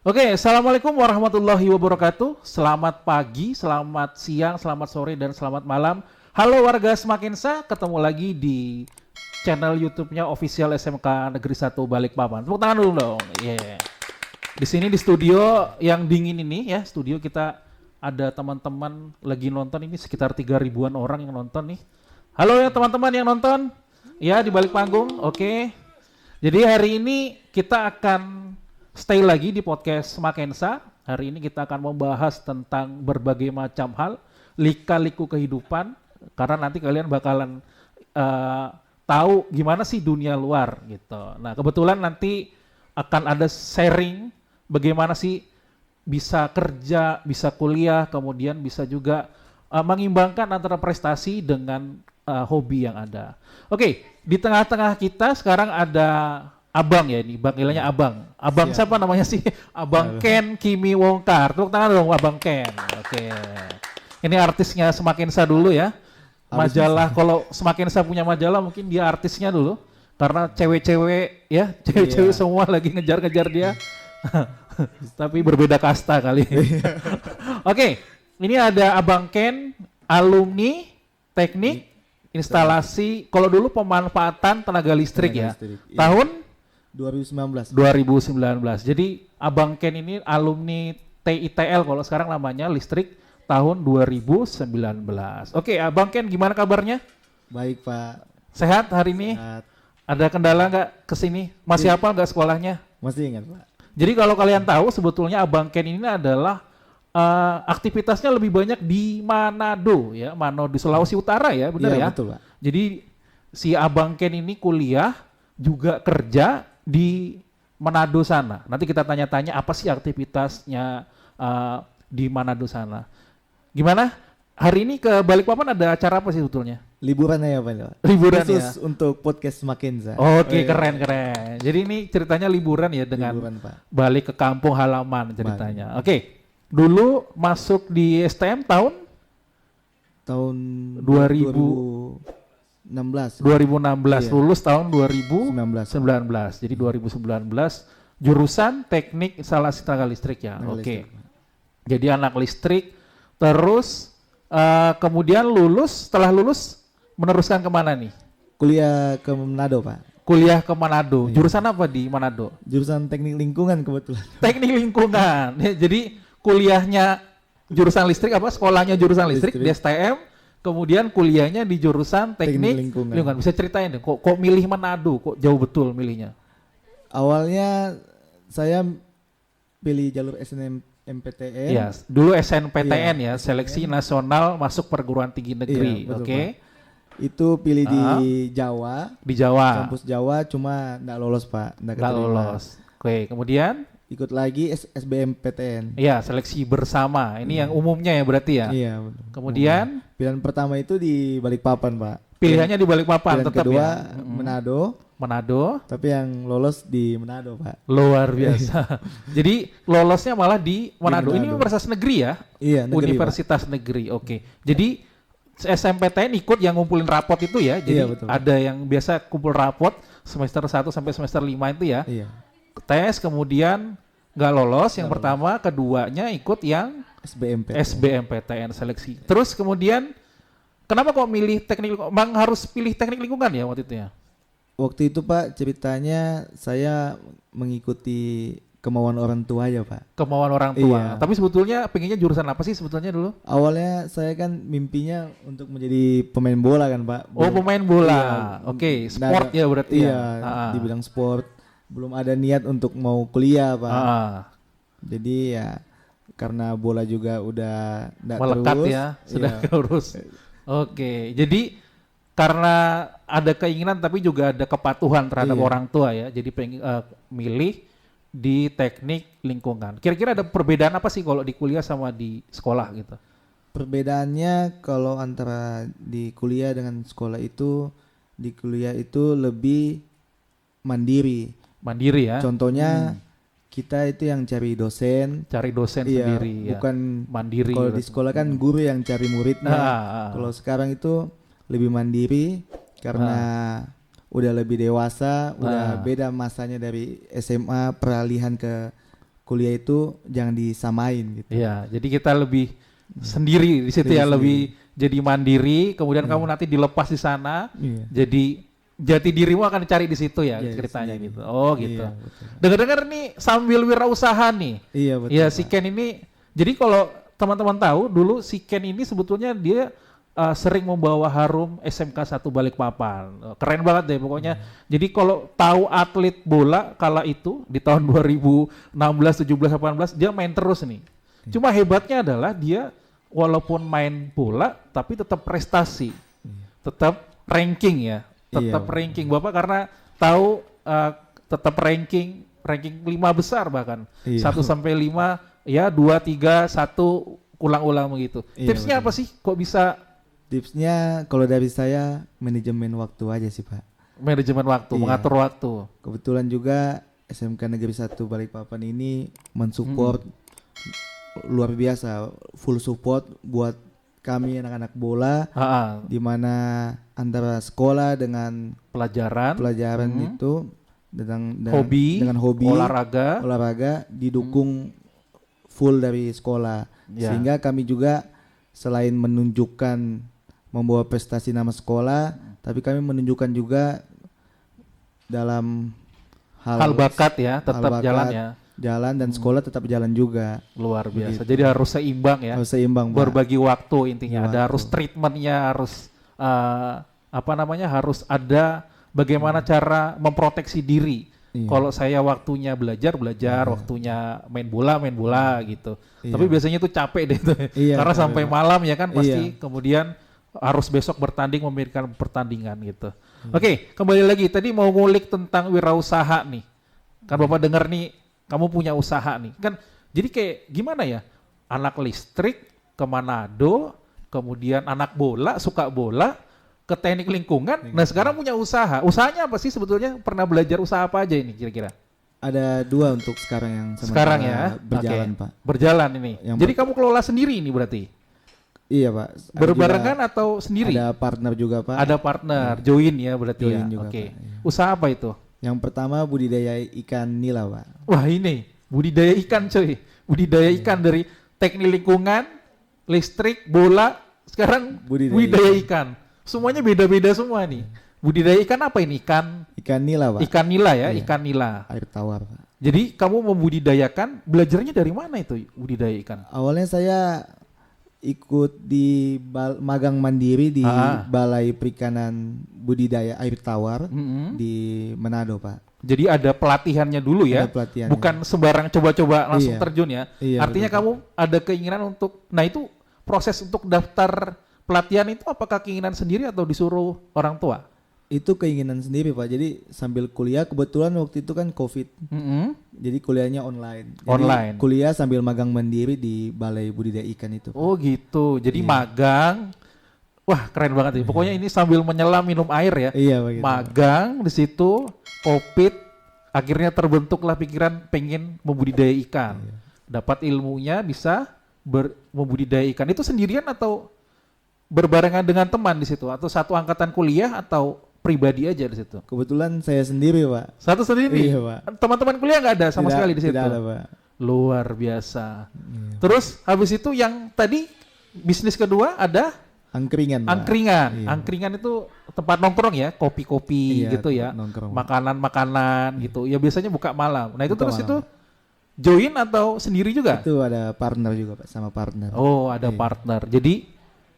Oke, assalamualaikum warahmatullahi wabarakatuh. Selamat pagi, selamat siang, selamat sore, dan selamat malam. Halo warga Semakinsa, ketemu lagi di channel YouTube-nya official SMK Negeri 1 Balikpapan. Tepuk tangan dulu dong. Yeah. Di sini di studio yang dingin ini ya, studio kita ada teman-teman lagi nonton ini sekitar 3.000-an orang yang nonton nih. Halo ya teman-teman yang nonton. Ya di balik panggung. Oke. Jadi hari ini kita akan stay lagi di podcast Semakensa. Hari ini kita akan membahas tentang berbagai macam hal, lika-liku kehidupan, karena nanti kalian bakalan tahu gimana sih dunia luar gitu. Nah kebetulan nanti akan ada sharing bagaimana sih bisa kerja, bisa kuliah, kemudian bisa juga mengimbangkan antara prestasi dengan hobi yang ada. Oke, di tengah-tengah kita sekarang ada Abang ya ini, panggilannya Abang. Abang Siap. siapa namanya sih? Abang Ken Kimi Wongkar. Tepuk tangan dong Abang Ken. Oke. Ini artisnya Semakinsa dulu ya. Majalah kalau Semakinsa punya majalah mungkin dia artisnya dulu. Karena cewek-cewek ya, cewek-cewek semua lagi ngejar-ngejar dia. Tapi berbeda kasta kali. Oke, ini ada Abang Ken, alumni teknik instalasi, kalau dulu pemanfaatan tenaga listrik ya. Listrik, iya. Tahun 2019. 2019. Jadi Abang Ken ini alumni TITL kalau sekarang namanya listrik tahun 2019. Oke, Abang Ken gimana kabarnya? Baik Pak. Sehat hari ini? Sehat. Ada kendala nggak kesini? Masih apa nggak sekolahnya? Masih ingat Pak? Jadi kalau kalian tahu sebetulnya Abang Ken ini adalah aktivitasnya lebih banyak di Manado ya, Manado di Sulawesi Utara ya, benar Iya, ya? betul Pak. Jadi si Abang Ken ini kuliah juga kerja di Manado sana. Nanti kita tanya-tanya apa sih aktivitasnya di Manado sana. Gimana? Hari ini ke Balikpapan ada acara apa sih sebetulnya? Liburan ya Pak? Liburan Khusus ya? untuk podcast Semakinsa. Oke, keren-keren. Jadi ini ceritanya liburan ya dengan Liburan Pak. balik ke kampung halaman ceritanya. Oke, dulu masuk di STM tahun Tahun 2016, 2016. Iya. lulus tahun 2019. 19. Jadi 2019 jurusan teknik instalasi tenaga listrik ya. Tenaga Oke. listrik. Jadi anak listrik terus kemudian lulus, setelah lulus meneruskan kemana nih? Kuliah ke Manado Pak. Kuliah ke Manado. Iya. Jurusan apa di Manado? Jurusan teknik lingkungan kebetulan. Teknik lingkungan. Ya, jadi kuliahnya jurusan listrik apa? Sekolahnya jurusan listrik di STM, kemudian kuliahnya di jurusan teknik lingkungan. Bisa ceritain deh, kok milih Manado? Kok jauh betul milihnya? Awalnya saya pilih jalur SNMPTN. Iya, dulu SNPTN Iya, ya, Seleksi Nasional Masuk Perguruan Tinggi Negeri. Iya, betul, Oke. Pak. Itu pilih di Jawa, Di Jawa. kampus Jawa, cuma nggak lolos Pak, nggak Nggak keterima. lolos. Oke, kemudian Ikut lagi SBMPTN. iya, seleksi bersama. Ini yang umumnya ya berarti ya. Iya. Betul. Kemudian Pilihan pertama itu di Balikpapan Pak. pilihannya di Balikpapan Pilihan tetap kedua ya. Manado, Manado. tapi yang lolos di Manado Pak. Luar biasa. Jadi lolosnya malah di Manado. Ini Manado. universitas negeri ya? Iya, negeri, Universitas negeri. Oke. Jadi SMPTN ikut yang ngumpulin rapot itu ya. Jadi Iya, betul. ada yang biasa kumpul rapot semester 1 sampai semester 5 itu ya. Pak. Iya. Tes kemudian nggak lolos yang Nggak pertama, keduanya ikut yang SBMPTN. SBMPTN seleksi. Terus kemudian kenapa kok milih teknik lingkungan? Emang harus pilih teknik lingkungan ya waktu itu ya? Waktu itu Pak ceritanya saya mengikuti kemauan orang tua ya Pak. Kemauan orang tua. Iya. Tapi sebetulnya pengennya jurusan apa sih sebetulnya dulu? Awalnya saya kan mimpinya untuk menjadi pemain bola kan Pak. Oh, pemain bola. Iya. Oke, Nah, sport ya berarti iya, ya. di bidang sport. Belum ada niat untuk mau kuliah Pak. Jadi ya karena bola juga udah nggak Melekat terus, ya, sudah iya. keurus. Oke, jadi karena ada keinginan tapi juga ada kepatuhan terhadap Iya. orang tua ya. Jadi pengen milih di teknik lingkungan. Kira-kira ada perbedaan apa sih kalau di kuliah sama di sekolah gitu? Perbedaannya kalau antara di kuliah dengan sekolah itu, di kuliah itu lebih mandiri. Mandiri ya. Contohnya kita itu yang cari dosen. Cari dosen Iya, sendiri ya. bukan Mandiri. kalau di berarti. sekolah kan guru yang cari muridnya. Kalau sekarang itu lebih mandiri karena udah lebih dewasa, udah beda masanya dari SMA peralihan ke kuliah itu jangan disamain gitu. Iya, jadi kita lebih sendiri di situ Lebih ya, sendiri. lebih jadi mandiri, kemudian kamu nanti dilepas di sana, Iya. jadi jati dirimu akan dicari di situ ya Iya, ceritanya sendiri. gitu. Oh gitu. Iya, betul. Dengar-dengar nih sambil wirausaha nih. Iya betul. Iya, Pak. si Ken ini. Jadi kalau teman-teman tahu dulu si Ken ini sebetulnya dia sering membawa harum SMK 1 Balikpapan. Keren banget deh pokoknya. Jadi kalau tahu atlet bola kala itu di tahun 2016, 17, 18 dia main terus nih. Cuma hebatnya adalah dia walaupun main bola tapi tetap prestasi. Tetap ranking ya. Tetap Iya. ranking Bapak karena tahu tetap ranking 5 besar bahkan. Iya. 1 sampai 5 ya 2 3 1 ulang-ulang begitu. Iya, Tipsnya betul. apa sih? Kok bisa Tipsnya kalau dari saya manajemen waktu aja sih Pak. manajemen waktu, Iya. mengatur waktu? Kebetulan juga SMK Negeri 1 Balikpapan ini mensupport luar biasa, full support buat kami anak-anak bola, di mana antara sekolah dengan Pelajaran, pelajaran itu hobi, dengan hobi olahraga. didukung full dari sekolah. Ya. Sehingga kami juga selain menunjukkan membawa prestasi nama sekolah, tapi kami menunjukkan juga dalam hal bakat ya, tetap bakat, jalan ya. jalan dan sekolah tetap jalan juga. Luar biasa. Begitu. Jadi harus seimbang ya. Harus seimbang, Pak. Berbagi waktu intinya. Waktu. Ada harus treatmentnya, harus harus ada bagaimana cara memproteksi diri. Iya. Kalau saya waktunya belajar, waktunya main bola gitu. Iya. Tapi biasanya tuh capek deh tuh. Iya, Karena capek, sampai Pak. malam ya kan pasti Iya. kemudian harus besok bertanding memberikan pertandingan gitu. Oke, kembali lagi tadi mau ngulik tentang wirausaha nih. Kan Bapak dengar nih kamu punya usaha nih. Kan jadi kayak gimana ya? Anak listrik ke Manado, kemudian anak bola, suka bola, ke teknik lingkungan. Nah, sekarang punya usaha. Usahanya apa sih sebetulnya? Pernah belajar usaha apa aja ini kira-kira? Ada 2 untuk sekarang yang Sekarang sementara ya. berjalan, Oke. Pak. Berjalan ini. Yang Jadi kamu kelola sendiri ini berarti? Iya, Pak. Ada Berbarengan juga- atau sendiri? Ada partner juga, Pak. Ada partner, join ya berarti Join ya. juga, Oke. Pak, iya. Usaha apa itu? Yang pertama budidaya ikan nila, Pak. Wah ini budidaya ikan coy. Budidaya Iya. ikan dari teknik lingkungan, listrik, bola, sekarang budidaya ikan. Semuanya beda-beda semua nih. Budidaya ikan apa ini? Ikan nila, Pak. Ikan nila ya, Iya. ikan nila. Air tawar, Pak. Jadi kamu membudidayakan, belajarnya dari mana itu budidaya ikan? Awalnya saya ikut di magang mandiri di Balai Perikanan Budidaya Air Tawar Mm-mm. di Manado, Pak. Jadi ada pelatihannya dulu ya, Ada pelatihannya. bukan sembarang coba-coba langsung Iya. terjun ya. Iya, Artinya betul, kamu ada keinginan untuk, nah itu proses untuk daftar pelatihan itu apakah keinginan sendiri atau disuruh orang tua? Itu keinginan sendiri, Pak. Jadi sambil kuliah, kebetulan waktu itu kan COVID. Mm-mm. Jadi kuliahnya online. Jadi Online. kuliah sambil magang mandiri di Balai Budidaya Ikan itu, Pak. Oh gitu, jadi Iya. magang, wah keren banget ya. Pokoknya ini sambil menyelam minum air ya. Iya, begitu. Magang di situ, COVID, akhirnya terbentuklah pikiran pengen membudidaya ikan. Iya. Dapat ilmunya bisa membudidaya ikan. Itu sendirian atau berbarengan dengan teman di situ? Atau satu angkatan kuliah atau pribadi aja di situ? Kebetulan saya sendiri, Pak. Satu sendiri? Iya, Pak. Teman-teman kuliah nggak ada sama Tidak- sekali di situ? Tidak ada, Pak. Luar biasa. Iya. Terus habis itu yang tadi bisnis kedua ada Angkringan, Pak. angkringan. Iya. Angkringan itu tempat nongkrong ya, kopi-kopi Iya, gitu ya. tempat nongkrong. Makanan-makanan gitu. Ya biasanya buka malam. Nah, itu Buka terus malam. itu join atau sendiri juga? Itu ada partner juga, Pak, sama partner. Oh, ada Iya. partner. Jadi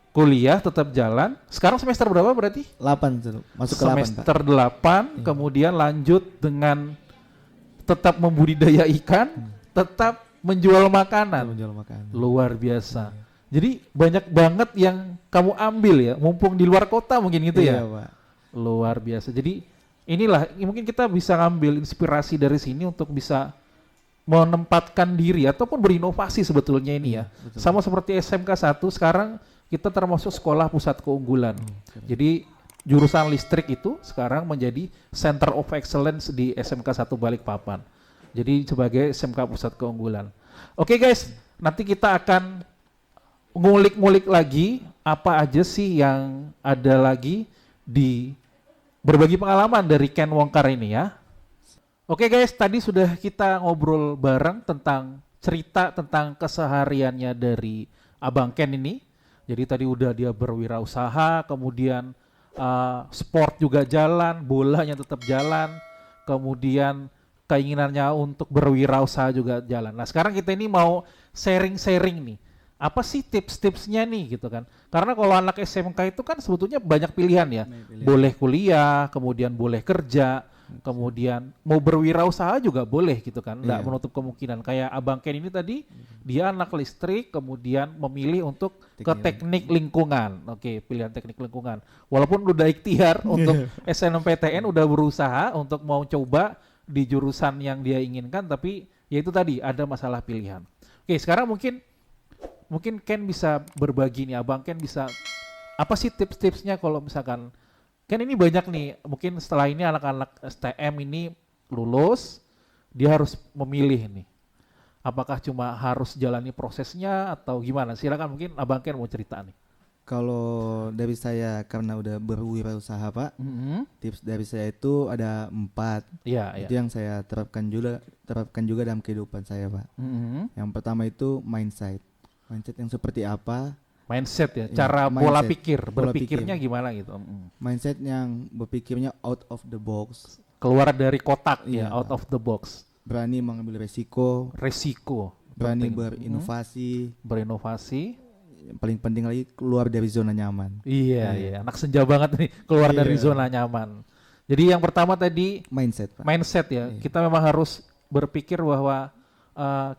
kuliah tetap jalan. Sekarang semester berapa berarti? 8 tuh, masuk ke 8, Pak. Semester 8, kemudian lanjut dengan tetap membudidaya ikan, tetap menjual Kita makanan. menjual makanan. Luar biasa. Jadi banyak banget yang kamu ambil ya, mumpung di luar kota mungkin gitu Iya, ya. Pak. Luar biasa. Jadi inilah mungkin kita bisa ngambil inspirasi dari sini untuk bisa menempatkan diri ataupun berinovasi sebetulnya ini ya. betul. Sama seperti SMK 1 sekarang kita termasuk sekolah pusat keunggulan. Jadi jurusan listrik itu sekarang menjadi Center of Excellence di SMK 1 Balikpapan. Jadi sebagai SMK pusat keunggulan. Oke guys, nanti kita akan ngulik-ngulik lagi apa aja sih yang ada lagi di berbagi pengalaman dari Ken Wongkar ini ya. Oke guys, tadi sudah kita ngobrol bareng tentang cerita tentang kesehariannya dari Abang Ken ini. Jadi tadi udah dia berwirausaha, kemudian sport juga jalan, bolanya tetap jalan, kemudian keinginannya untuk berwirausaha juga jalan. Nah sekarang kita ini mau sharing-sharing nih. Apa sih tips-tipsnya nih gitu kan? Karena kalau anak SMK itu kan sebetulnya banyak pilihan ya. Boleh kuliah, kemudian boleh kerja, kemudian mau berwirausaha juga boleh gitu kan, nggak menutup kemungkinan. Kayak Abang Ken ini tadi, dia anak listrik, kemudian memilih untuk ke teknik lingkungan. Oke, pilihan teknik lingkungan. Walaupun udah ikhtiar untuk SNMPTN, udah berusaha untuk mau coba di jurusan yang dia inginkan, tapi ya itu tadi ada masalah pilihan. Oke, sekarang mungkin Ken bisa berbagi nih, Abang Ken bisa apa sih tips-tipsnya kalau misalkan kan ini banyak nih, mungkin setelah ini anak-anak STM ini lulus, dia harus memilih nih. Apakah cuma harus jalani prosesnya atau gimana? Silakan, mungkin Abang Ken mau cerita nih. Kalau dari saya karena udah berwirausaha Pak, tips dari saya itu ada 4. Itu yang saya terapkan juga dalam kehidupan saya Pak. Yang pertama itu mindset yang seperti apa? Mindset ya, cara pola pikir, berpikirnya gimana gitu. Mindset yang berpikirnya out of the box. Keluar dari kotak ya, out of the box. Berani mengambil resiko. Berani penting. Berinovasi. Yang paling penting lagi keluar dari zona nyaman. Iya, anak senja banget nih, keluar dari zona nyaman. Jadi yang pertama tadi mindset Pak. Mindset ya, kita memang harus berpikir bahwa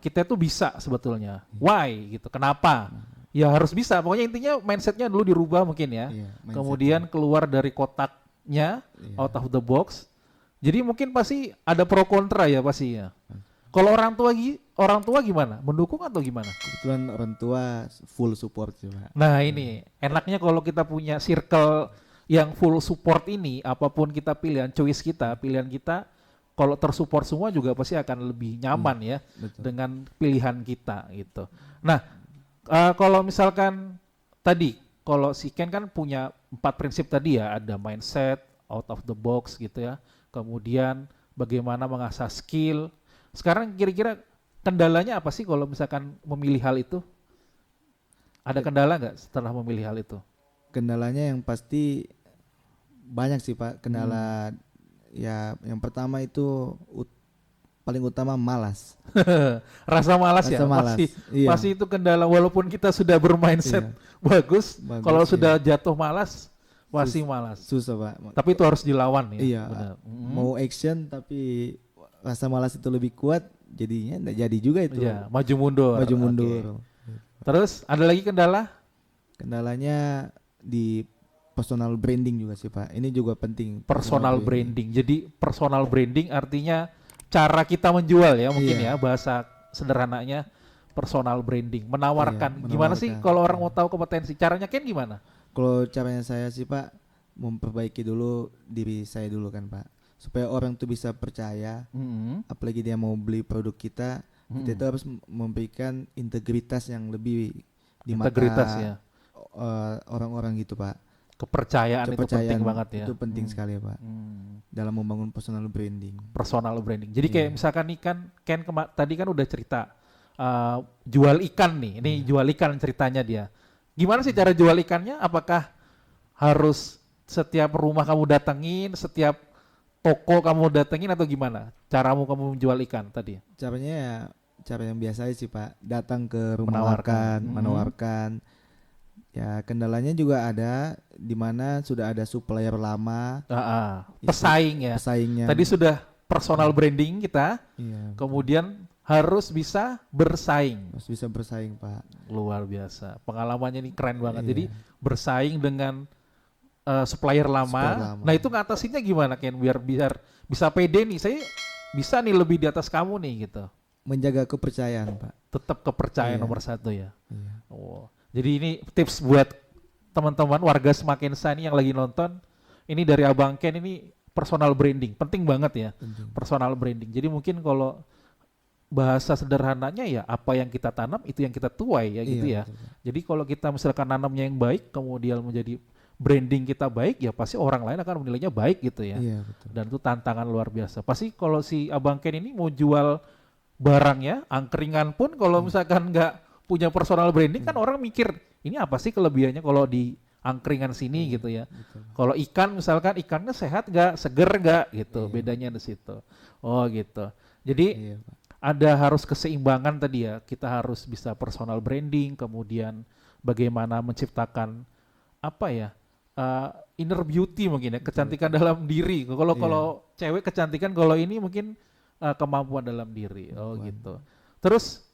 kita itu bisa sebetulnya. Why gitu, kenapa? Ya harus bisa, pokoknya intinya mindsetnya dulu dirubah mungkin ya. Kemudian keluar dari kotaknya, out of the box. Jadi mungkin pasti ada pro kontra ya pasti ya. Kalau orang tua gimana? Mendukung atau gimana? Kebetulan orang tua full support juga. Nah ini enaknya kalau kita punya circle yang full support ini, apapun kita pilihan kita, kalau tersupport semua juga pasti akan lebih nyaman ya dengan pilihan kita gitu. Nah kalau misalkan tadi, kalau si Ken kan punya 4 prinsip tadi ya, ada mindset, out of the box gitu ya, kemudian bagaimana mengasah skill. Sekarang kira-kira kendalanya apa sih kalau misalkan memilih hal itu? Ada kendala nggak setelah memilih hal itu? Kendalanya yang pasti banyak sih Pak, kendala ya yang pertama itu paling utama malas. Rasa malas. Pasti itu kendala walaupun kita sudah bermindset bagus kalau sudah jatuh malas pasti malas. Susah Pak. Tapi itu harus dilawan ya. Iya. Benar. Mau action tapi rasa malas itu lebih kuat, jadinya enggak jadi juga itu. Iya, maju mundur. Okay. Terus ada lagi kendala? Kendalanya di personal branding juga sih Pak. Ini juga penting. Personal branding. Jadi personal branding artinya cara kita menjual ya mungkin ya, bahasa sederhananya personal branding, menawarkan. Gimana sih kalau orang mau tahu kompetensi, caranya Ken gimana? Kalau caranya saya sih Pak, memperbaiki dulu diri saya dulu kan Pak, supaya orang tuh bisa percaya, apalagi dia mau beli produk kita, kita itu harus memberikan integritas yang lebih di mata orang-orang gitu Pak. Kepercayaan itu penting banget ya. Itu penting sekali ya Pak. Dalam membangun personal branding. Personal branding. Jadi kayak misalkan nih kan Ken tadi kan udah cerita jual ikan nih. Ini jual ikan ceritanya dia. Gimana sih cara jual ikannya? Apakah harus setiap rumah kamu datengin, setiap toko kamu datengin atau gimana? Caramu kamu menjual ikan tadi? Caranya ya cara yang biasa sih Pak. Datang ke rumah menawarkan. Ya kendalanya juga ada di mana sudah ada supplier lama, pesaingnya. Tadi sudah personal branding kita, kemudian harus bisa bersaing. Harus bisa bersaing Pak. Luar biasa, pengalamannya ini keren banget. Jadi bersaing dengan supplier lama. Nah itu ngatasinnya gimana Ken biar bisa pede nih, saya bisa nih lebih di atas kamu nih gitu. Menjaga kepercayaan Pak. Tetap kepercayaan nomor 1 ya. Jadi ini tips buat teman-teman warga Semakinsa ini yang lagi nonton. Ini dari Abang Ken, ini personal branding. Penting banget ya, personal branding. Jadi mungkin kalau bahasa sederhananya ya apa yang kita tanam itu yang kita tuai ya gitu ya. Betul. Jadi kalau kita misalkan nanamnya yang baik, kemudian menjadi branding kita baik, ya pasti orang lain akan menilainya baik gitu ya. Iya, betul. Dan itu tantangan luar biasa. Pasti kalau si Abang Ken ini mau jual barangnya, angkringan pun kalau misalkan nggak punya personal branding kan orang mikir, ini apa sih kelebihannya kalau di angkringan sini gitu ya. Kalau ikan misalkan ikannya sehat nggak, seger nggak gitu, bedanya di situ. Oh gitu. Jadi ada harus keseimbangan tadi ya. Kita harus bisa personal branding, kemudian bagaimana menciptakan apa ya, inner beauty mungkin ya, kecantikan dalam diri. Kalau cewek kecantikan, kalau ini mungkin kemampuan dalam diri. Oh gitu. Terus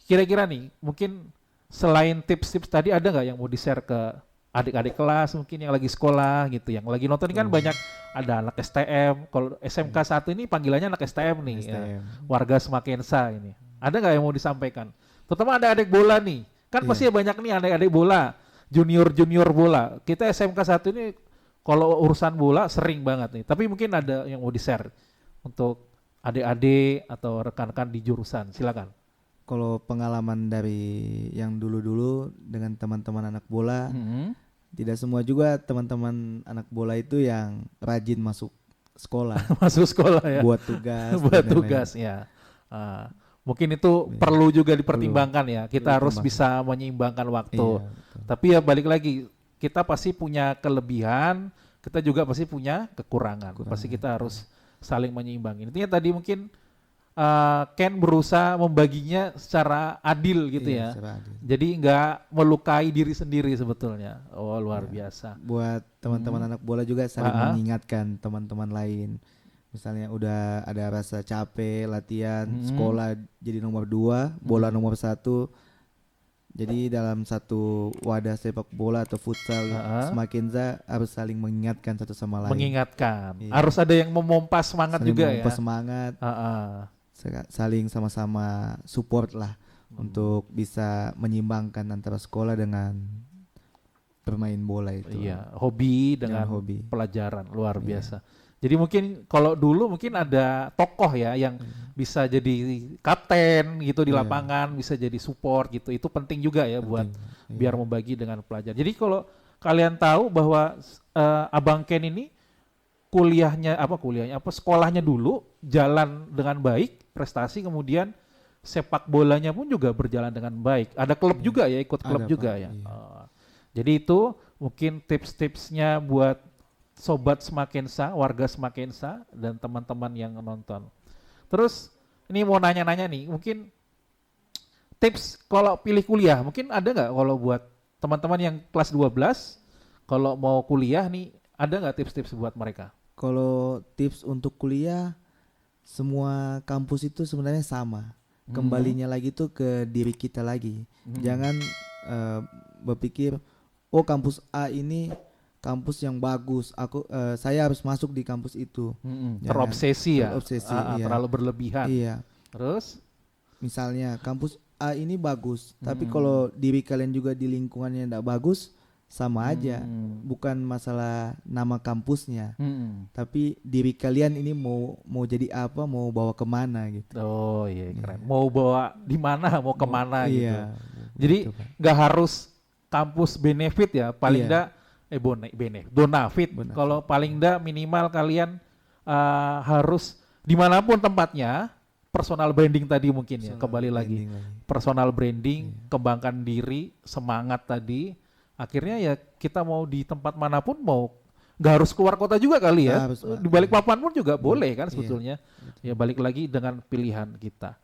kira-kira nih, mungkin selain tips-tips tadi ada nggak yang mau di-share ke adik-adik kelas mungkin yang lagi sekolah gitu, yang lagi nonton ini kan banyak, ada anak STM, kalau SMK 1 ini panggilannya anak STM nih, ya. Warga Semakensa ini. Ada nggak yang mau disampaikan? Terutama ada adik bola nih, kan pasti banyak nih adik-adik bola, junior bola. Kita SMK 1 ini kalau urusan bola sering banget nih, tapi mungkin ada yang mau di-share untuk adik-adik atau rekan-rekan di jurusan, silakan. Kalau pengalaman dari yang dulu-dulu dengan teman-teman anak bola, tidak semua juga teman-teman anak bola itu yang rajin masuk sekolah. Masuk sekolah ya. Buat tugas. Buat tugas ya. Mungkin itu perlu juga dipertimbangkan ya. Kita harus bisa menyeimbangkan waktu. Tapi ya balik lagi, kita pasti punya kelebihan, kita juga pasti punya kekurangan. Pasti kita harus saling menyeimbangin. Intinya tadi mungkin Ken berusaha membaginya secara adil gitu ya. Adil. Jadi nggak melukai diri sendiri sebetulnya. Oh luar biasa. Buat teman-teman anak bola juga saling mengingatkan teman-teman lain. Misalnya udah ada rasa capek latihan, sekolah jadi nomor 2, bola nomor 1. Jadi dalam satu wadah sepak bola atau futsal Semakensa harus saling mengingatkan satu sama lain. Mengingatkan. Harus ada yang memompa semangat saling juga memompa ya. Semangat. Saling sama-sama support lah untuk bisa menyimbangkan antara sekolah dengan bermain bola itu. Iya, hobi dengan pelajaran luar biasa. Jadi mungkin kalau dulu mungkin ada tokoh ya yang bisa jadi kapten gitu di lapangan, bisa jadi support gitu. Itu penting juga ya buat biar membagi dengan pelajar. Jadi kalau kalian tahu bahwa Abang Ken ini sekolahnya dulu jalan dengan baik, prestasi, kemudian sepak bolanya pun juga berjalan dengan baik. Ada klub juga ya, ikut klub juga ya. Jadi itu mungkin tips-tipsnya buat sobat Semakensa, warga Semakensa dan teman-teman yang nonton. Terus ini mau nanya-nanya nih, mungkin tips kalau pilih kuliah, mungkin ada nggak kalau buat teman-teman yang kelas 12 kalau mau kuliah nih, ada nggak tips-tips buat mereka? Kalau tips untuk kuliah, semua kampus itu sebenarnya sama. Kembalinya lagi tuh ke diri kita lagi. Jangan berpikir, oh kampus A ini kampus yang bagus, saya harus masuk di kampus itu. Terobsesi ya, iya. Terlalu berlebihan. Iya. Terus, misalnya kampus A ini bagus, tapi kalau diri kalian juga di lingkungannya tidak bagus, sama aja. Bukan masalah nama kampusnya, tapi diri kalian ini mau jadi apa, mau bawa kemana gitu. Oh iya keren. Mau bawa di mana, mau kemana gitu. Iya. Jadi nggak harus kampus benefit ya, paling enggak Donafit. Kalau paling enggak minimal kalian harus dimanapun tempatnya personal branding tadi mungkin ya, kembali lagi personal branding, kembangkan diri, semangat tadi. Akhirnya ya kita mau di tempat manapun, mau nggak harus keluar kota juga kali ya, di Balikpapan pun juga boleh kan sebetulnya. Ya balik lagi dengan pilihan kita.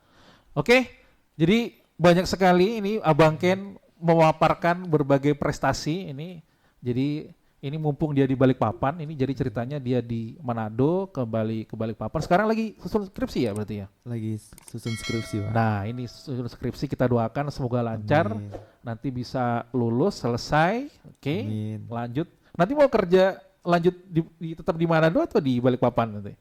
Oke, jadi banyak sekali ini Abang Ken memaparkan berbagai prestasi ini. Jadi ini mumpung dia di Balikpapan, ini jadi ceritanya dia di Manado kembali ke Balikpapan. Sekarang lagi susun skripsi ya berarti ya? Lagi susun skripsi, Pak. Nah ini susun skripsi, kita doakan semoga lancar. Amin. Nanti bisa lulus, selesai, oke, lanjut. Nanti mau kerja lanjut tetap di Manado atau di Balikpapan nanti?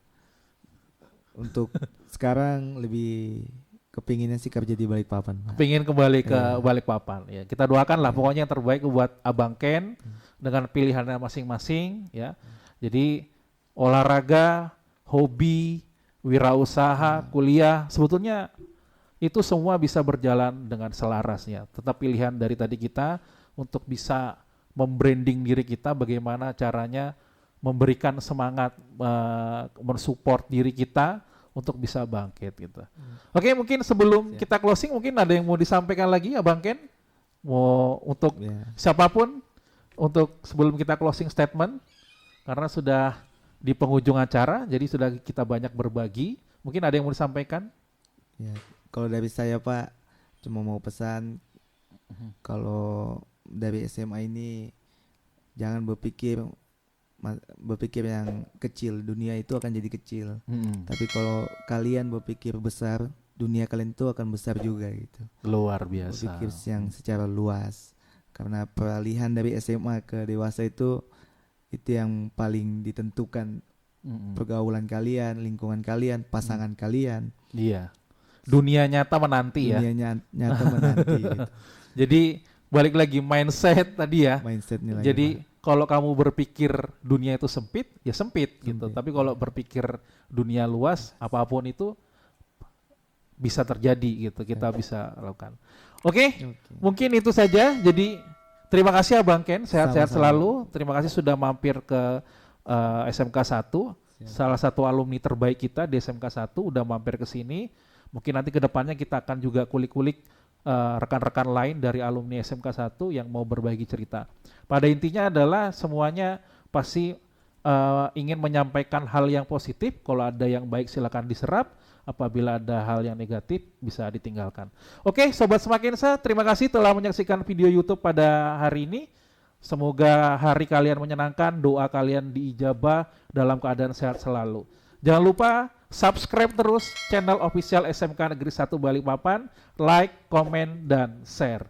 Untuk sekarang lebih kepinginnya sih kerja di Balikpapan. Pengen kembali ke Balikpapan. Ya, kita doakan lah pokoknya yang terbaik buat Abang Ken dengan pilihannya masing-masing ya. Jadi olahraga, hobi, wirausaha, kuliah, sebetulnya itu semua bisa berjalan dengan selaras ya. Tetap pilihan dari tadi kita untuk bisa membranding diri kita, bagaimana caranya memberikan semangat, mensupport diri kita untuk bisa bangkit gitu. Oke, mungkin sebelum kita closing, mungkin ada yang mau disampaikan lagi, Abang Ken? Mau untuk siapapun, untuk sebelum kita closing statement, karena sudah di penghujung acara, jadi sudah kita banyak berbagi. Mungkin ada yang mau disampaikan? Ya, kalau dari saya Pak, cuma mau pesan, kalau dari SMA ini jangan berpikir yang kecil, dunia itu akan jadi kecil. Tapi kalau kalian berpikir besar, dunia kalian itu akan besar juga gitu. Luar biasa. Berpikir yang secara luas. Karena peralihan dari SMA ke dewasa itu yang paling ditentukan. Pergaulan kalian, lingkungan kalian, pasangan kalian. Iya. Dunia nyata menanti ya. Dunia nyata menanti gitu. Jadi balik lagi mindset tadi ya. Mindsetnya lagi. Jadi kalau kamu berpikir dunia itu sempit, ya sempit gitu. Tapi kalau berpikir dunia luas, apapun itu bisa terjadi gitu. Kita bisa lakukan. Oke, mungkin itu saja. Jadi terima kasih Abang Ken, sehat-sehat selalu. Terima kasih sudah mampir ke SMK 1. Salah satu alumni terbaik kita di SMK 1 udah mampir ke sini. Mungkin nanti ke depannya kita akan juga kulik-kulik rekan-rekan lain dari alumni SMK 1 yang mau berbagi cerita. Pada intinya adalah semuanya pasti ingin menyampaikan hal yang positif. Kalau ada yang baik silakan diserap. Apabila ada hal yang negatif bisa ditinggalkan. Oke, Sobat Semakinsa, terima kasih telah menyaksikan video YouTube pada hari ini. Semoga hari kalian menyenangkan, doa kalian diijabah dalam keadaan sehat selalu. Jangan lupa subscribe terus channel official SMK Negeri 1 Balikpapan, like, komen, dan share.